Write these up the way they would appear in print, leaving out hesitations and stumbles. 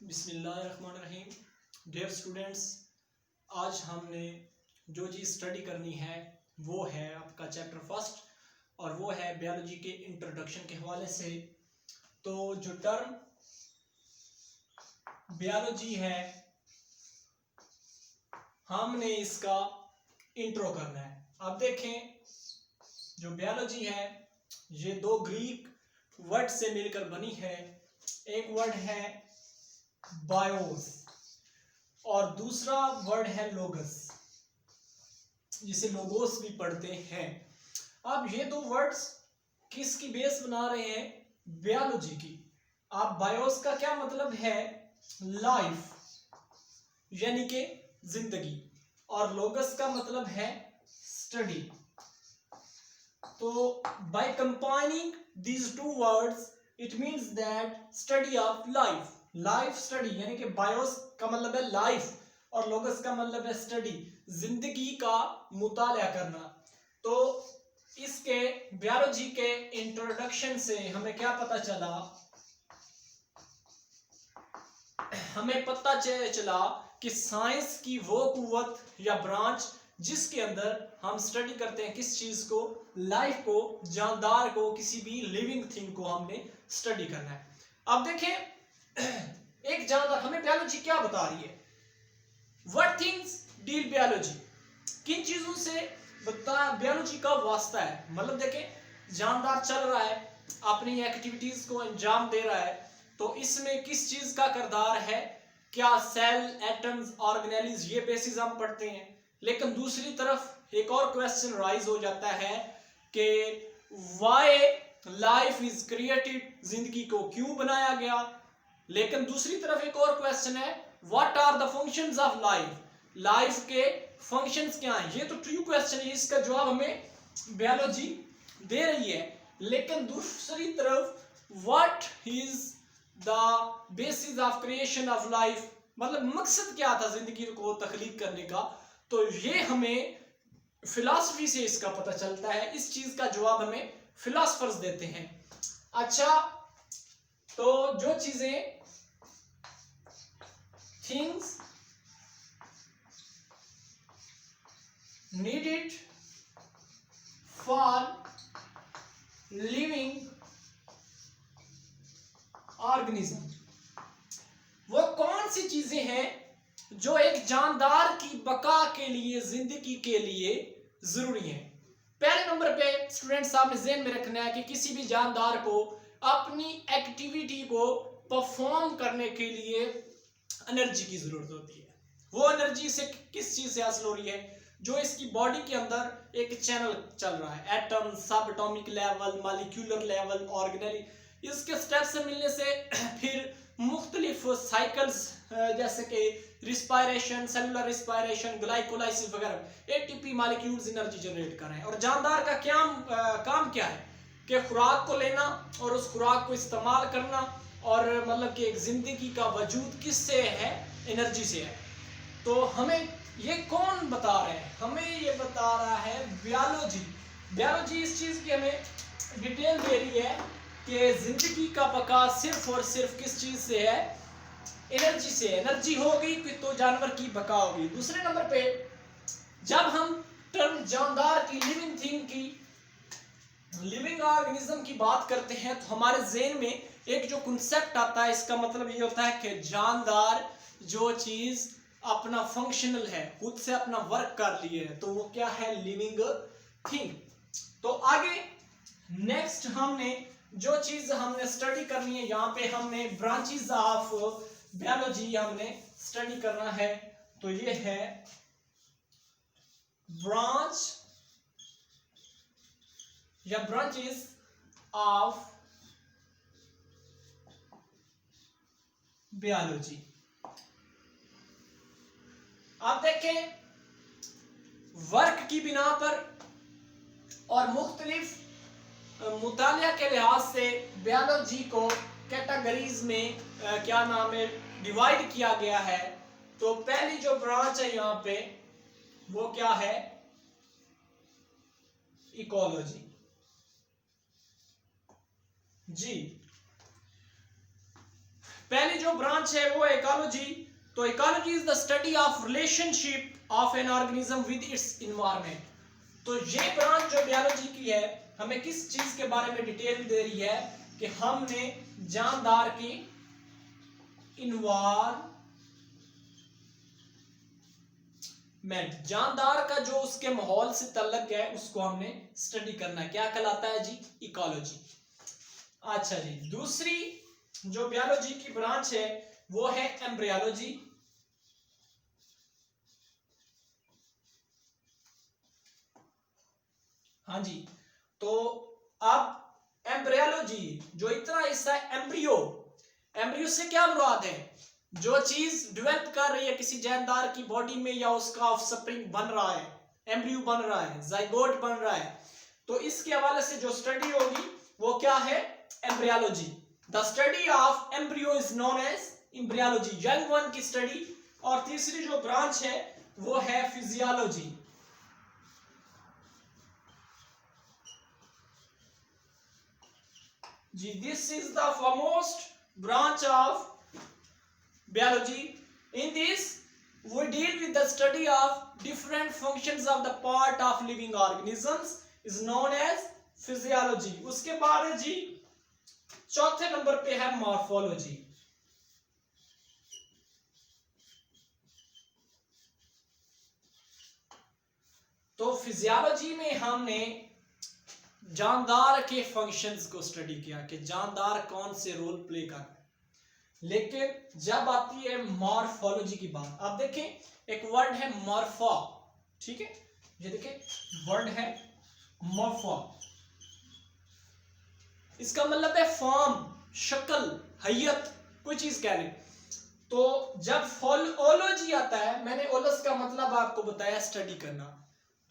बिस्मिल्लाहिर्रहमानिर्रहीम। Dear students, आज हमने जो चीज़ स्टडी करनी है वो है आपका चैप्टर फर्स्ट और वो है बायोलॉजी के इंट्रोडक्शन के हवाले से। तो जो टर्म बायोलॉजी है हमने इसका इंट्रो करना है। अब देखें, जो बायोलॉजी है ये दो ग्रीक वर्ड से मिलकर बनी है। एक वर्ड है बायोस और दूसरा वर्ड है लोगस, जिसे लोगोस भी पढ़ते हैं। अब ये दो वर्ड्स किसकी बेस बना रहे हैं? बायोलॉजी की। अब बायोस का क्या मतलब है? लाइफ यानी कि जिंदगी, और लोगस का मतलब है स्टडी। तो by combining these two words it means that study of life. Life study यानी कि बायोस का मतलब है लाइफ और लोगस का मतलब है स्टडी, जिंदगी का मुताला करना। तो इसके बायोलॉजी के इंट्रोडक्शन से हमें क्या पता चला? हमें पता चला कि साइंस की वो कुव्वत या ब्रांच जिसके अंदर हम स्टडी करते हैं किस चीज को? लाइफ को, जानदार को, किसी भी लिविंग थिंग को हमने स्टडी करना है। अब देखें, एक जानदार, हमें बायोलॉजी क्या बता रही है? व्हाट थिंग्स डील बायोलॉजी, किन चीजों से बायोलॉजी का वास्ता है। मतलब देखें, जानदार चल रहा है, अपनी एक्टिविटीज को अंजाम दे रहा है, तो इसमें किस चीज का किरदार है? क्या सेल, एटम्स, ऑर्गेनेल्स, ये बेसिस हम पढ़ते हैं। लेकिन दूसरी तरफ एक और क्वेश्चन राइज हो जाता है कि व्हाई लाइफ इज क्रिएटेड, जिंदगी को क्यों बनाया गया। लेकिन दूसरी तरफ एक और क्वेश्चन है, what are the functions of life, life के फंक्शंस क्या हैं। ये तो ट्रू क्वेश्चन है, इसका जवाब हमें बायोलॉजी दे रही है। लेकिन दूसरी तरफ what is the basis of creation of life, मतलब मकसद क्या था जिंदगी को तख्लीक करने का, तो ये हमें फिलॉसफी से इसका पता चलता है। इस चीज का जवाब हमें फिलोसफर्स देते हैं। अच्छा, तो जो चीजें things needed for living organism, वो कौन सी चीजें हैं जो एक जानदार की बका के लिए, जिंदगी के लिए जरूरी हैं। पहले नंबर पे स्टूडेंट्स आपने ज़हन में रखना है कि किसी भी जानदार को अपनी एक्टिविटी को परफॉर्म करने के लिए एनर्जी की जरूरत होती है। वो एनर्जी से किस चीज से हासिल हो रही है? जो इसकी बॉडी के अंदर एक चैनल चल रहा है, एटम, सब atomic level, molecular level, organelle, इसके स्टेप से मिलने से फिर मुख्तलिफ साइकिल्स जैसे कि रिस्पायरेशन, सेलुलर रिस्पायरेशन, ग्लाइकोलाइसिस वगैरह, एटीपी मॉलिक्यूल्स एनर्जी जनरेट कर रहे हैं। और जानदार का क्या काम क्या है कि खुराक को लेना और उस खुराक को इस्तेमाल करना, और मतलब कि एक जिंदगी का वजूद किससे है? एनर्जी से है। तो हमें ये कौन बता रहा है? हमें ये बता रहा है बायोलॉजी। बायोलॉजी इस चीज की हमें डिटेल दे रही है कि जिंदगी का बका सिर्फ और सिर्फ किस चीज से है? एनर्जी से। एनर्जी होगी तो जानवर की बका होगी। दूसरे नंबर पे जब हम टर्म जानदार की, लिविंग थिंग की, लिविंग ऑर्गेनिज्म की बात करते हैं तो हमारे ज़हन में एक जो कॉन्सेप्ट आता है, इसका मतलब ये होता है कि जानदार जो चीज अपना फंक्शनल है, खुद से अपना वर्क कर लिए है, तो वो क्या है? Living thing. तो आगे नेक्स्ट हमने जो चीज हमने स्टडी करनी है, यहाँ पे हमने ब्रांचेस ऑफ बायोलॉजी हमने स्टडी करना है। तो ये है ब्रांच या ब्रांचेस ऑफ बायोलॉजी। आप देखें, वर्क की बिना पर और मुख्तलिफ मुतालिया के लिहाज से बायोलॉजी को कैटेगरीज में क्या नाम है, डिवाइड किया गया है। तो पहली जो ब्रांच है यहाँ पे वो क्या है? इकोलॉजी। जी, पहली जो ब्रांच है वो है इकोलॉजी। तो ecology is the study of relationship of an organism with its environment. तो ये ब्रांच जो बायोलॉजी की है हमें किस चीज के बारे में डिटेल दे रही है कि हमने जानदार की इन्वायरमेंट, जानदार का जो उसके माहौल से तल्लक है उसको हमने स्टडी करना है। क्या कहलाता है जी? इकोलॉजी। अच्छा जी, दूसरी जो बायोलॉजी की ब्रांच है वो है एम्ब्रियोलॉजी। हाँ जी, तो अब एम्ब्रियोलॉजी जो इतना हिस्सा है एम्ब्रियो, एम्ब्रियो से क्या मुराद है? जो चीज डेवलप कर रही है किसी जानदार की बॉडी में या उसका ऑफस्प्रिंग बन रहा है, एम्ब्रियो बन रहा है, जाइगोट बन रहा है, तो इसके हवाले से जो स्टडी होगी वो क्या है? Embryology. The study of embryo is known as embryology, young one की स्टडी। और तीसरी जो ब्रांच है वो है फिजियोलॉजी। जी, this is the foremost branch of biology. In this we deal with the study of different functions of the part of living organisms is known as physiology. उसके बाद है जी चौथे नंबर पे है मॉर्फोलॉजी। तो फिजियोलॉजी में हमने जानदार के फंक्शंस को स्टडी किया कि जानदार कौन से रोल प्ले कर रहा है। लेकिन जब आती है मॉर्फोलॉजी की बात, आप देखें एक वर्ड है मॉर्फा, ठीक है, ये देखें वर्ड है मॉर्फा, इसका मतलब है फॉर्म, शक्ल, हैयत, कोई चीज कह लें। तो जब ओलॉजी आता है, मैंने ओलस का मतलब आपको बताया स्टडी करना,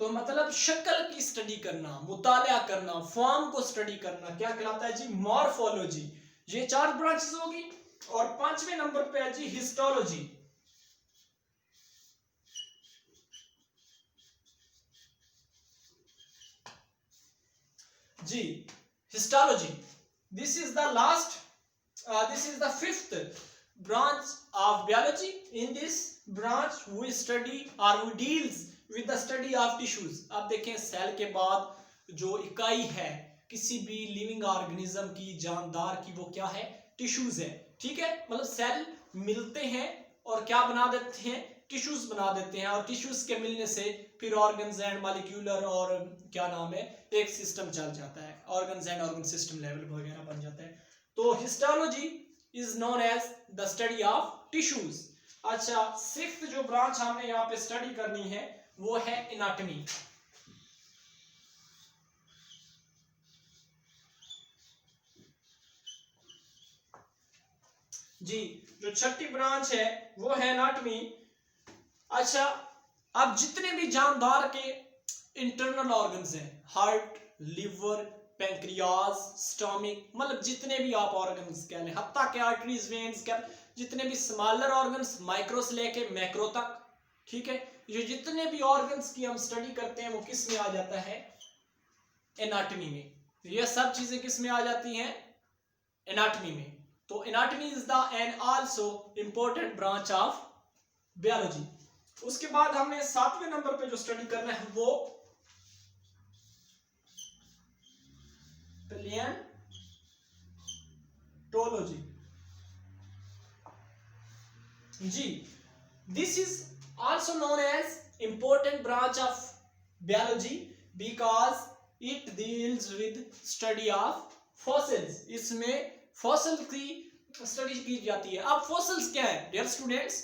तो मतलब शक्ल की स्टडी करना, मुताला करना, फॉर्म को स्टडी करना, क्या कहलाता है जी? मॉर्फोलॉजी। ये 4 ब्रांचेस होगी। और 5वें नंबर पे है जी हिस्टोलॉजी। जी, histology, this is the last, this is the 5th branch of biology. In this branch we study or we deals with the study of tissues. आप देखें सेल के बाद जो इकाई है किसी भी लिविंग ऑर्गेनिज्म की, जानदार की, वो क्या है? टिश्यूज है, ठीक है। मतलब सेल मिलते हैं और क्या बना देते हैं? टिश्यूज बना देते हैं, और टिश्यूज के मिलने से फिर ऑर्गन्स एंड मॉलिक्यूलर और क्या नाम है, एक सिस्टम चल जाता है, organs and organ system level वगैरह बन जाता है। तो histology is known as the study of tissues. अच्छा, 6th जो ब्रांच हमने यहाँ पे स्टडी करनी है वो है एनाटॉमी। जी, जो 6ठी ब्रांच है वो है एनाटॉमी। अच्छा, अब जितने भी जानदार के इंटरनल ऑर्गन्स हैं, हार्ट, लिवर, पैंक्रियाज, स्टोमिक, मतलब जितने भी आप ऑर्गन्स कह लें, हत्ता के आर्टरीज, वेन्स, क्या जितने भी स्मॉलर ऑर्गन्स, माइक्रो से लेके मैक्रो तक, ठीक है, ये जितने भी ऑर्गन्स की हम स्टडी करते हैं वो किस में आ जाता है? एनाटॉमी में। ये सब चीजें किस में आ जाती हैं? एनाटॉमी में। तो anatomy is the end also important branch of biology. उसके बाद हमने 7वें नंबर पे जो स्टडी करना है वो पैलियोंटोलॉजी। जी, this is also known as important branch of biology because it deals with study of fossils. इसमें फॉसिल की स्टडी की जाती है। अब फॉसिल्स क्या है डियर स्टूडेंट्स?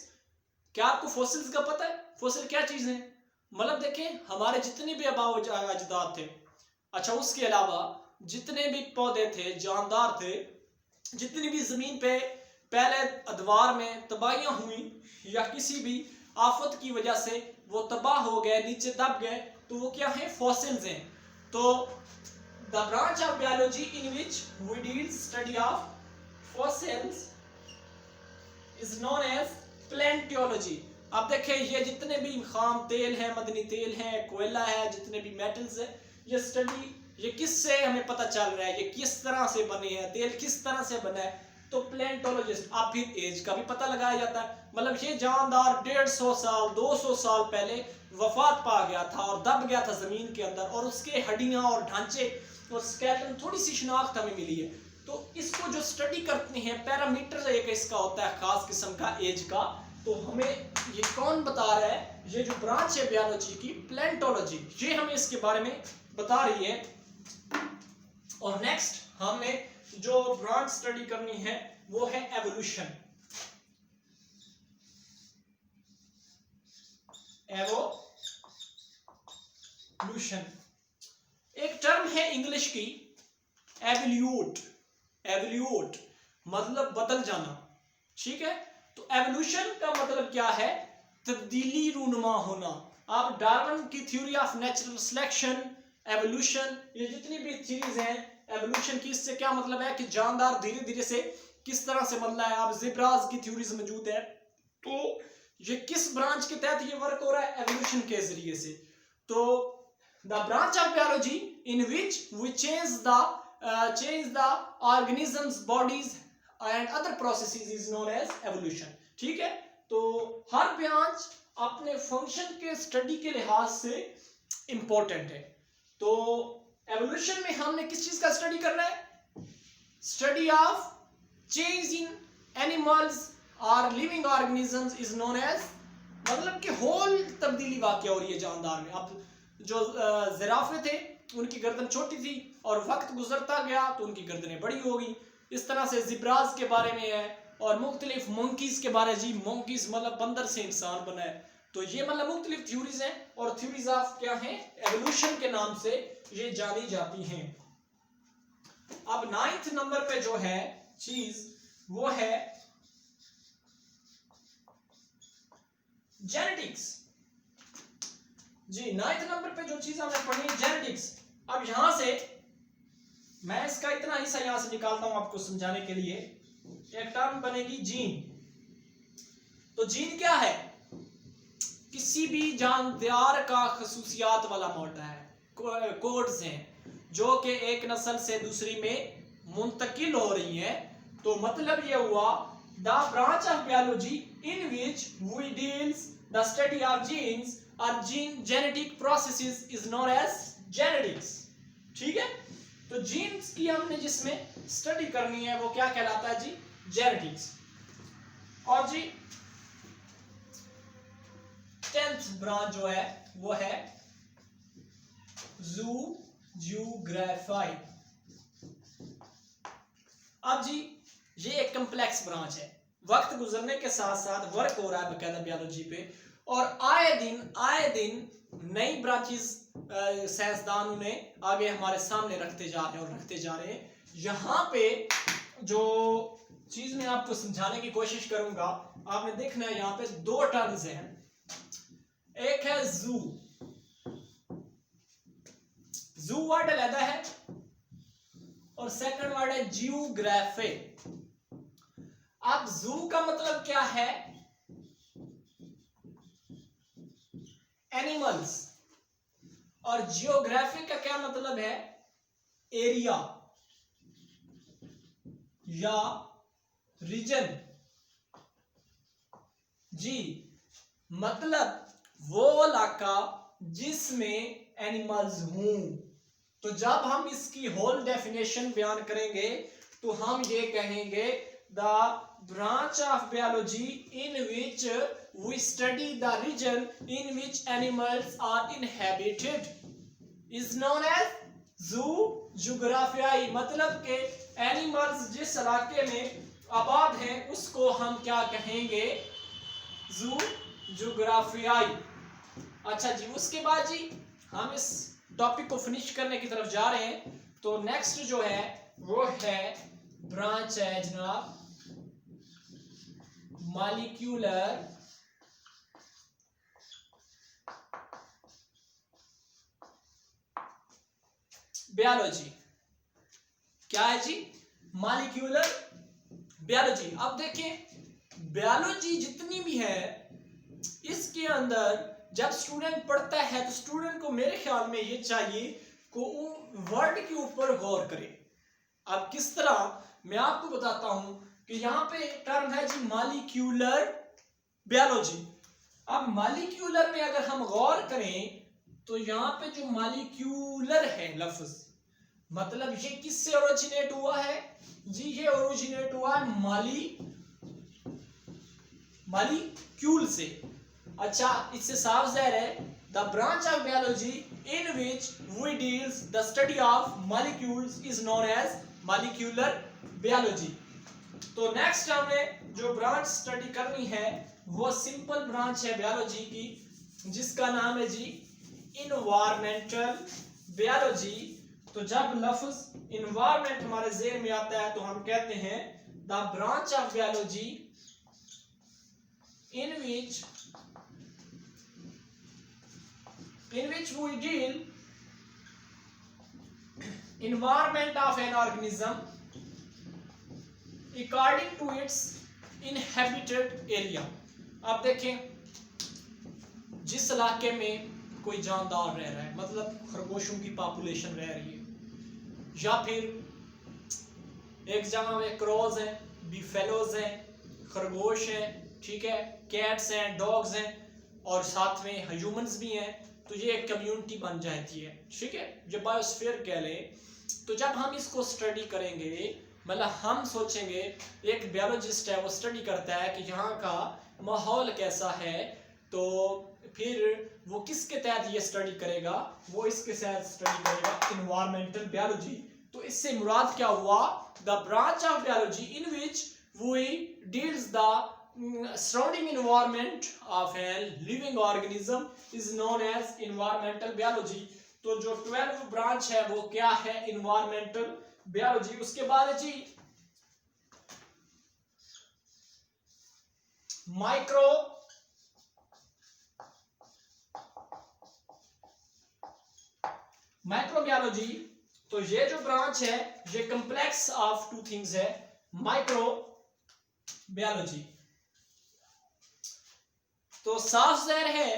क्या आपको फॉसिल्स का पता है? फॉसिल क्या चीज है? मतलब देखें, हमारे जितने भी आबाओ अजदाद थे, अच्छा उसके अलावा जितने भी पौधे थे, जानदार थे, जितनी भी जमीन पे पहले अदवार में तबाहियां हुई या किसी भी आफत की वजह से वो तबाह हो गए, नीचे दब गए, तो वो क्या है? फॉसिल्स हैं। तो the branch of biology in which we deal study of fossils is known as palaeontology. अब देखें, ये जितने भी खाम तेल हैं, मदनी तेल हैं, कोयला है, जितने भी मेटल्स है, ये स्टडी, ये किससे हमें पता चल रहा है, ये किस तरह से बने हैं, तेल किस तरह से बना है, तो प्लेंटोलॉजिस्ट। अब फिर एज का भी पता लगाया जाता है, मतलब ये जानदार 150 साल 200 साल पहले वफात पा गया था और दब गया था जमीन के अंदर, और उसके हड्डियां और ढांचे और स्केलेटन थोड़ी सी शिनाख्त हमें मिली है। तो इसको जो स्टडी करते हैं, पैरामीटर एक इसका होता है खास किस्म का एज का। तो हमें ये कौन बता रहा है, ये जो ब्रांच है बायोलॉजी की, प्लेंटोलॉजी, ये हमें इसके बारे में बता रही है। और नेक्स्ट हमने जो ब्रांच स्टडी करनी है वो है एवोल्यूशन। एवोल्यूशन एक टर्म है इंग्लिश की, एवोल्यूट। एवोल्यूट मतलब बदल जाना, ठीक है। तो एवोल्यूशन का मतलब क्या है, तब्दीली रूनुमा होना। आप डार्विन की theory of natural selection, evolution, ये जितनी भी थ्योरीज हैं एवोल्यूशन की, इससे क्या मतलब है कि जानदार धीरे धीरे से किस तरह से बदला है। आप ज़ेब्रास की थ्योरीज मौजूद है, तो ये किस ब्रांच के तहत ये वर्क हो रहा है, एवोल्यूशन के जरिए से। तो the branch of biology in which we change the organisms bodies and other processes is known as evolution, ठीक है। तो हर ब्रांच अपने फंक्शन के स्टडी के लिहाज से इंपॉर्टेंट है। तो एवोल्यूशन में हमने किस चीज का स्टडी करना है, study of change in animals और living organisms is known as, मतलब कि होल तब्दीली वाक़या हो रही है जानदार में। अब जो जिराफे थे उनकी गर्दन छोटी थी और वक्त गुजरता गया तो उनकी गर्दनें बड़ी हो गई। इस तरह से ज़ेब्रास के बारे में है, और मुख्तलिफ मंकीज के बारे, जी मंकीज मतलब बंदर से इंसान बना है। तो ये मतलब मुख्तलिफ थ्योरीज हैं, और थ्योरीज ऑफ क्या हैं, एवोल्यूशन के नाम से ये जानी जाती हैं। अब 9th नंबर पे जो है चीज वो है जेनेटिक्स। जी 9th नंबर पे जो चीज हमने पढ़ी जेनेटिक्स। अब यहां से मैं इसका इतना हिस्सा यहां से निकालता हूं आपको समझाने के लिए। एक टर्म बनेगी जीन। तो जीन क्या है, किसी भी जानदार का खसूसियात वाला मोटा है, कोड्स हैं जो कि एक नस्ल से दूसरी में मुंतकिल हो रही हैं। तो मतलब ये हुआ the branch of biology in which we deals the study of genes और genetic processes is known as genetics, ठीक है। तो जीन्स की हमने जिसमें स्टडी करनी है वो क्या कहलाता है जी, जेनेटिक्स। और जी 10th ब्रांच जो है वो है ज़ूजोग्राफी। अब जी ये एक कम्प्लेक्स ब्रांच है, वक्त गुजरने के साथ साथ वर्क हो रहा है बकायदा बायोलॉजी पे, और आए दिन नई ब्रांचेस साइंसदान उन्हें आगे हमारे सामने रखते जा रहे हैं। यहाँ पे जो चीज मैं आपको समझाने की कोशिश करूंगा, आपने देखना है यहाँ पे 2 टर्म्स हैं, एक है जू वर्ड अलग है, और सेकंड वर्ड है जियोग्राफी। अब जू का मतलब क्या है, एनिमल्स, और जियोग्राफी का क्या मतलब है, एरिया या रीजन। जी मतलब वो इलाका जिसमें एनिमल्स हों। तो जब हम इसकी होल डेफिनेशन बयान करेंगे तो हम ये कहेंगे the branch of biology in which we study the region in which animals are inhabited is known as ज़ूजोग्राफी। मतलब के एनिमल्स जिस इलाके में आबाद हैं उसको हम क्या कहेंगे, ज़ूजोग्राफी। अच्छा जी, उसके बाद जी हम इस टॉपिक को फिनिश करने की तरफ जा रहे हैं। तो नेक्स्ट जो है वो है ब्रांच है जनाब मॉलिक्यूलर बायोलॉजी। क्या है जी, मॉलिक्यूलर बायोलॉजी। अब देखिए बायोलॉजी जितनी भी है इसके अंदर जब स्टूडेंट पढ़ता है तो स्टूडेंट को मेरे ख्याल में ये चाहिए कि वो वर्ड के ऊपर गौर करे। अब किस तरह, मैं आपको बताता हूं कि यहाँ पे टर्म है जी मॉलिक्यूलर बायोलॉजी। अब मॉलिक्यूलर में अगर हम गौर करें तो यहाँ पे जो मॉलिक्यूलर है लफ्ज, मतलब ये किससे ओरिजिनेट हुआ है जी? ये ओरिजिनेट हुआ है मॉलिक्यूल से। अच्छा, इससे साफ जाहिर है the branch of biology in which we deals the study of molecules is known as molecular biology. तो नेक्स्ट हमने जो ब्रांच स्टडी करनी है वो सिंपल ब्रांच है बायोलॉजी की, जिसका नाम है जी इन्वायरमेंटल बायोलॉजी। तो जब लफ्ज इन्वायरमेंट हमारे ज़हन में आता है तो हम कहते हैं the branch of biology in which we deal environment of an organism according to its inhabited area। आप देखें, जिस इलाके में कोई जानदार रह रहा है, मतलब खरगोशों की पॉपुलेशन रह रही है, या फिर एक जगह में क्रोज हैं, बीफेलोज हैं, खरगोश हैं, ठीक है, कैट्स हैं, डॉग्स हैं, और साथ में ह्यूमंस भी हैं, तो ये एक कम्युनिटी बन जाती है, ठीक है, ये बायोस्फीयर कह लें। तो जब हम इसको स्टडी करेंगे, मतलब हम सोचेंगे, एक बायोलॉजिस्ट है वो स्टडी करता है कि यहाँ का माहौल कैसा है, तो फिर वो किसके तहत ये स्टडी करेगा? वो इसके तहत स्टडी करेगा इन्वायरमेंटल बायोलॉजी। तो इससे मुराद क्या हुआ? The branch of biology in which we deals the surrounding environment of a living organism is known as environmental biology। तो जो 12 ब्रांच है वो क्या है? environmental biology। उसके बाद है जी माइक्रोबायोलॉजी। तो ये जो ब्रांच है ये कॉम्प्लेक्स ऑफ टू थिंग्स है, माइक्रोबायोलॉजी। तो साफ जाहिर है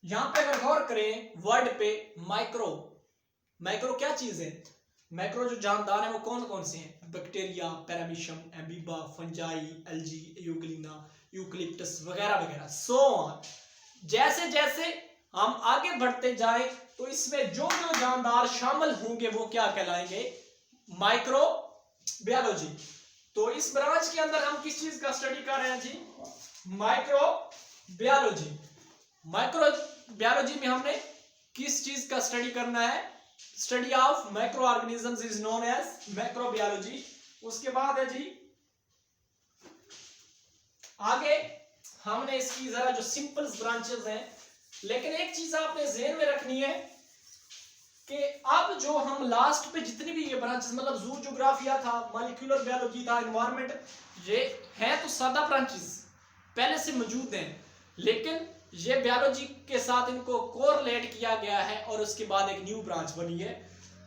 यहां पे अगर गौर करें वर्ड पे, माइक्रो क्या चीज है? माइक्रो जो जानदार है वो कौन कौन से हैं? Bacteria, paramecium, amoeba, fungi, algae, Euglena, eucalyptus वगैरह वगैरह, सो ऑन। जैसे जैसे हम आगे बढ़ते जाएं तो इसमें जो जो जानदार शामिल होंगे वो क्या कहलाएंगे? माइक्रोबायोलॉजी। तो इस ब्रांच के अंदर हम किस चीज का स्टडी कर रहे हैं जी? माइक्रोबायोलॉजी। माइक्रोबायोलॉजी में हमने किस चीज का स्टडी करना है? Study of micro organisms is known as microbiology. उसके बाद है जी आगे हमने इसकी जरा जो सिंपल ब्रांचेस हैं, लेकिन एक चीज आपने ज़हन में रखनी है कि अब जो हम लास्ट पे जितनी भी ये ब्रांचेस, मतलब जू ज्योग्राफिया था, मॉलिक्यूलर बायोलॉजी था, एनवायरनमेंट, ये है तो सादा ब्रांचेस पहले से मौजूद हैं, लेकिन ये बायोलॉजी के साथ इनको कोरिलेट किया गया है और उसके बाद एक न्यू ब्रांच बनी है।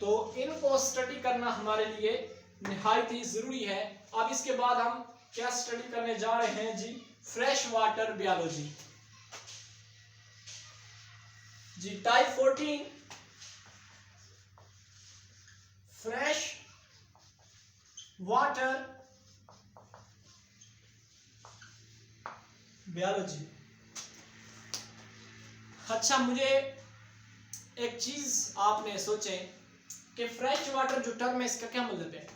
तो इनको स्टडी करना हमारे लिए निहायत ही जरूरी है। अब इसके बाद हम क्या स्टडी करने जा रहे हैं जी? फ्रेश वाटर बायोलॉजी जी। Type 14 fresh water biology. अच्छा, मुझे एक चीज आपने सोचे कि फ्रेश वाटर जो टर्म है इसका क्या मतलब है?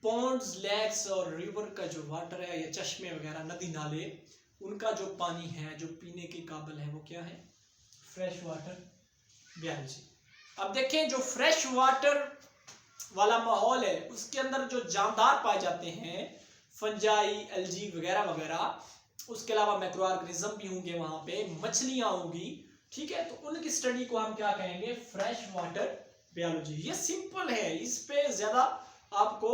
पॉन्ड्स, लेक्स और रिवर का जो वाटर है या चश्मे वगैरह, नदी नाले, उनका जो पानी है जो पीने के काबिल है वो क्या है? Fresh water biology. अब देखें, जो फ्रेश वाटर वाला माहौल है उसके अंदर जो जानदार पाए जाते हैं, फंजाई, एल्गी वगैरह वगैरह, उसके अलावा माइक्रो ऑर्गेनिज्म भी होंगे, वहां पे मछलियां होंगी, ठीक है, तो उनकी स्टडी को हम क्या कहेंगे? Fresh water biology. ये सिंपल है, इस पे ज्यादा आपको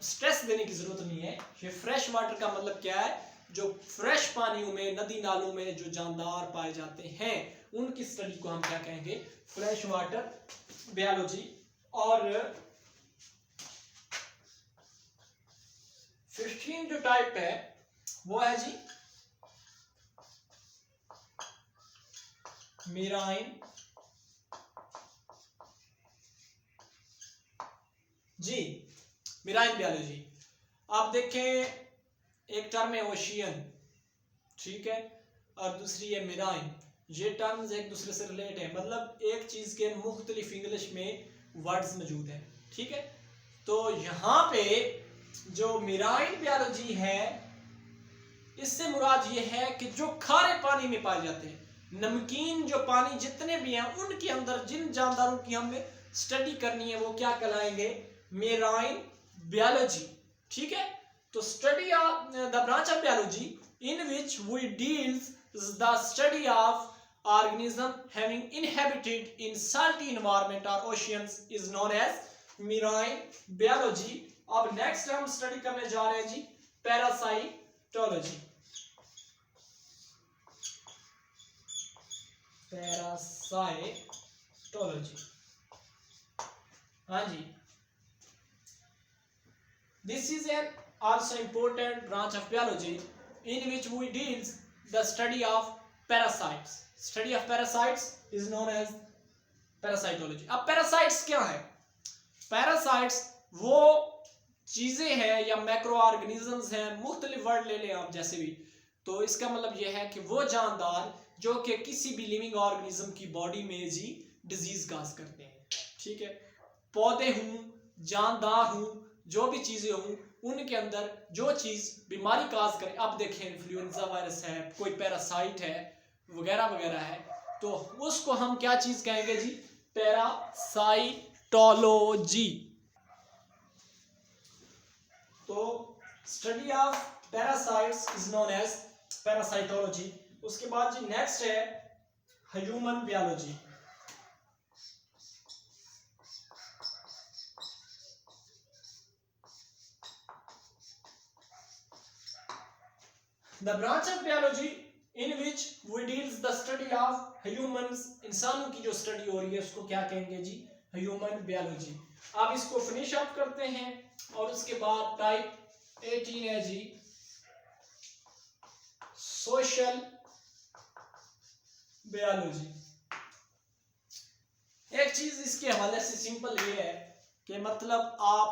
स्ट्रेस देने की जरूरत नहीं है। ये फ्रेश वाटर का मतलब क्या है? जो फ्रेश पानियों में, नदी नालों में जो जानदार पाए जाते हैं उनकी स्टडी को हम क्या कहेंगे? Fresh water biology. और 15 जो टाइप है वो है जी मेराइन जी, मेराइन बायोलॉजी। आप देखें, एक टर्म है ओशियन, ठीक है, और दूसरी है मेराइन। ये टर्म्स एक दूसरे से रिलेट है, मतलब एक चीज के मुख्तलिफ इंग्लिश में वर्ड्स मौजूद हैं, ठीक है। तो यहाँ पे जो मेराइन बायोलॉजी है, इससे मुराद ये है कि जो खारे पानी में पाए जाते हैं, नमकीन जो पानी जितने भी हैं, उनके अंदर जिन जानदारों की हमने स्टडी करनी है वो क्या कहलाएंगे, मेराइन बायोलॉजी, ठीक है। तो study of the branch of biology in which we deals the study of organism having inhabited in salty environment or oceans is known as marine biology। अब नेक्स्ट हम स्टडी करने जा रहे हैं जी पैरासाइटोलॉजी। पैरासाइटोलॉजी, हाँ जी, this is an also important branch of biology in which we deals the study of parasites। Study of parasites is known as parasitology। अब parasites क्या है? Parasites वो चीजें हैं या मैक्रो ऑर्गेनिजम्स हैं, मुख्तलिफ वर्ड ले लें आप जैसे भी, तो इसका मतलब यह है कि वो जानदार जो कि किसी भी लिविंग ऑर्गेनिज्म की बॉडी में जी डिजीज काज करते हैं, ठीक है। पौधे हूँ, जानदार हूँ, जो भी चीजें हूँ, उनके अंदर जो चीज बीमारी काज करे, अब देखें इन्फ्लुएंजा वायरस है, कोई पैरासाइट है वगैरह वगैरह है, तो उसको हम क्या चीज कहेंगे जी, पैरासाइटोलॉजी। तो study of parasites is known as parasitology. उसके बाद जी नेक्स्ट है human biology. The branch of biology in which we deals the study of humans, इंसानों की जो स्टडी हो रही है उसको क्या कहेंगे जी, ह्यूमन बायोलॉजी। आप इसको फिनिश अप करते हैं और उसके बाद टाइप 18 है जी सोशल बायोलॉजी। एक चीज इसके हवाले से सिंपल ये है कि मतलब आप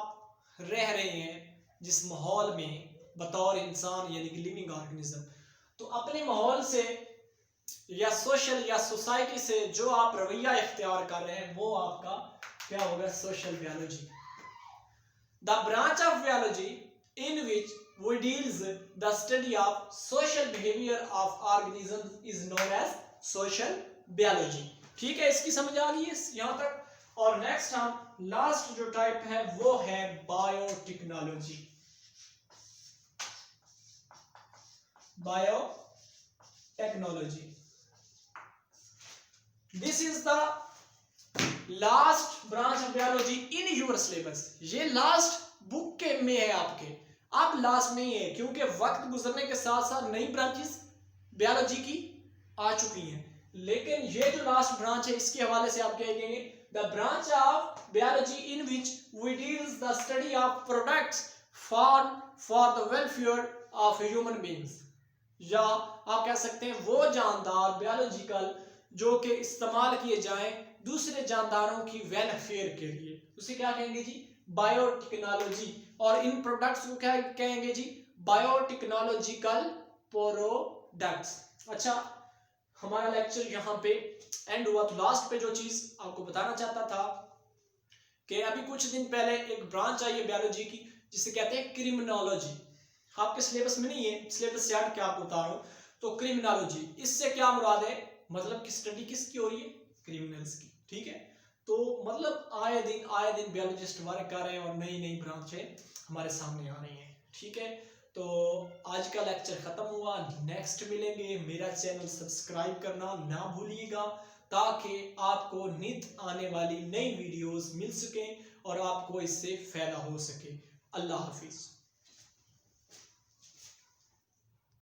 रह रहे हैं जिस माहौल में बतौर इंसान यानी कि लिविंग ऑर्गेनिज्म, तो अपने माहौल से या सोशल या सोसाइटी से जो आप रवैया इख्तियार कर रहे हैं वो आपका क्या होगा, social biology. The branch of biology in which we deals the study of social behaviour of organism is known as social biology. ठीक है, इसकी समझ आ रही है यहां तक। और नेक्स्ट हम लास्ट जो टाइप है वो है biotechnology. Biotechnology, this is the last branch of biology in your syllabus. ये लास्ट बुक के में है आपके, अब लास्ट नहीं है क्योंकि वक्त गुजरने के साथ साथ नई ब्रांचेस बायोलॉजी की आ चुकी हैं, लेकिन ये जो लास्ट ब्रांच है इसके हवाले से आप क्या कहेंगे, the branch of biology in which we deals the study of products for the welfare of human beings, या आप कह सकते हैं वो जानदार बायोलॉजिकल जो कि इस्तेमाल किए जाएं दूसरे जानदारों की वेलफेयर के लिए, उसे क्या कहेंगे जी, बायोटेक्नोलॉजी। और इन प्रोडक्ट्स को क्या कहेंगे जी, बायोटेक्नोलॉजिकल प्रोडक्ट्स। अच्छा, हमारा लेक्चर यहाँ पे एंड हुआ। तो लास्ट पे जो चीज आपको बताना चाहता था कि अभी कुछ दिन पहले एक ब्रांच आई है बायोलॉजी की जिसे कहते हैं क्रिमिनोलॉजी। आपके सिलेबस में नहीं है, सिलेबस से हट के आपको बता रहा हूँ। तो क्रिमिनोलॉजी, इससे क्या मुराद है, मतलब कि स्टडी किसकी हो रही है, क्रिमिनल्स की। ठीक है, तो मतलब आए दिन बायोलॉजिस्ट वर्क कर रहे हैं और नई नई ब्रांचें हमारे सामने आ रही हैं। ठीक है, तो आज का लेक्चर खत्म हुआ, नेक्स्ट मिलेंगे। मेरा चैनल सब्सक्राइब करना ना भूलिएगा ताकि आपको नित आने वाली नई वीडियोस मिल सके और आपको इससे फायदा हो सके। अल्लाह हाफिज।